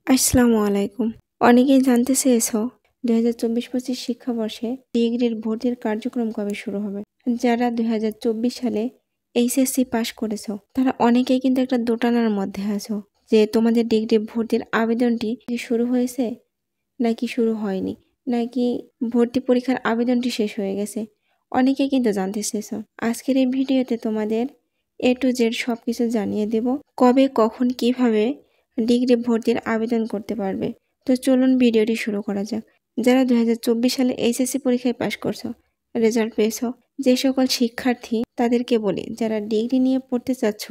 আসসালামু আলাইকুম। অনেকেই জানতে চেয়েছো 2024-25 শিক্ষাবর্ষে ডিগ্রির ভর্তির কার্যক্রম কবে শুরু হবে। যারা 2024 সালে এইচএসসি পাশ করেছো তারা অনেকেই কিন্তু একটা দোটানার মধ্যে আছো যে তোমাদের ডিগ্রি ভর্তির আবেদনটি শুরু হয়েছে নাকি শুরু হয়নি, নাকি ভর্তি পরীক্ষার আবেদনটি শেষ হয়ে গেছে। অনেকেই কিন্তু জানতে চেয়েছো। আজকের এই ভিডিওতে তোমাদের A to Z সবকিছু জানিয়ে দেব, কবে কখন কিভাবে ডিগ্রি ভর্তির আবেদন করতে পারবে। তো চলুন ভিডিওটি শুরু করা যাক। যারা 2024 সালে এইচএসসি পরীক্ষায় পাশ করছো, রেজাল্ট পেয়েছো, যে সকল শিক্ষার্থী তাদেরকে বলি, যারা ডিগ্রি নিয়ে পড়তে চাচ্ছ,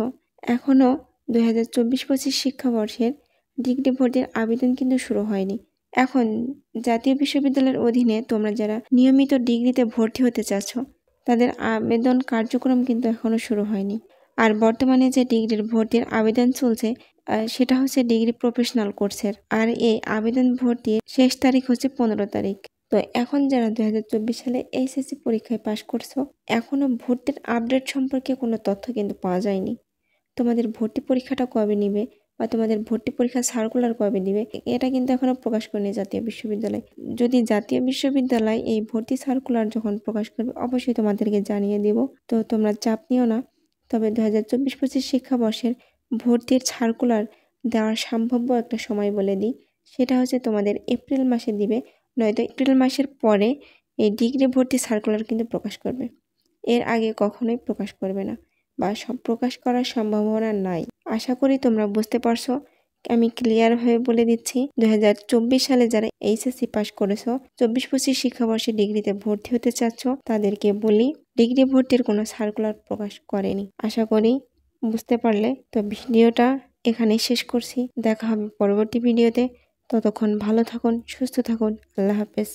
এখনও 2024-25 শিক্ষাবর্ষের ডিগ্রি ভর্তির আবেদন কিন্তু শুরু হয়নি। এখন জাতীয় বিশ্ববিদ্যালয়ের অধীনে তোমরা যারা নিয়মিত ডিগ্রিতে ভর্তি হতে চাচ্ছ, তাদের আবেদন কার্যক্রম কিন্তু এখনও শুরু হয়নি। আর বর্তমানে যে ডিগ্রির ভর্তির আবেদন চলছে সেটা হচ্ছে ডিগ্রি প্রফেশনাল কোর্সের। আর এই আবেদন ভর্তির শেষ তারিখ হচ্ছে 15 তারিখ। তো এখন যারা 2024 সালে এইচএসসি পরীক্ষায় পাশ করছো, এখনো ভর্তির আপডেট সম্পর্কে কোনো তথ্য কিন্তু পাওয়া যায়নি। তোমাদের ভর্তি পরীক্ষাটা কবে নিবে বা তোমাদের ভর্তি পরীক্ষার সার্কুলার কবে দিবে, এটা কিন্তু এখনো প্রকাশ করেনি জাতীয় বিশ্ববিদ্যালয়। যদি জাতীয় বিশ্ববিদ্যালয় এই ভর্তি সার্কুলার যখন প্রকাশ করবে, অবশ্যই তোমাদেরকে জানিয়ে দেব। তো তোমরা চাপ নিও না। তবে 2024-25 শিক্ষাবর্ষের ভর্তির সার্কুলার দেওয়ার সম্ভাব্য একটা সময় বলে দিই, সেটা হচ্ছে তোমাদের এপ্রিল মাসে দিবে, নয়তো এপ্রিল মাসের পরে এই ডিগ্রি ভর্তি সার্কুলার কিন্তু প্রকাশ করবে। এর আগে কখনোই প্রকাশ করবে না বা প্রকাশ করার সম্ভাবনা নাই। আশা করি তোমরা বুঝতে পারছো। আমি ক্লিয়ার হয়ে বলে দিচ্ছি, 2024 সালে যারা এইচএসসি পাশ করেছো, 24-25 শিক্ষাবর্ষে ডিগ্রিতে ভর্তি হতে চাচ্ছ, তাদেরকে বলি ডিগ্রি ভর্তির কোনো সার্কুলার প্রকাশ করেনি। আশা করি বুঝতে পারলে। তো ভিডিওটা এখানেই শেষ করছি। দেখা হবে পরবর্তী ভিডিওতে। ততক্ষণ ভালো থাকুন, সুস্থ থাকুন। আল্লাহ হাফেজ।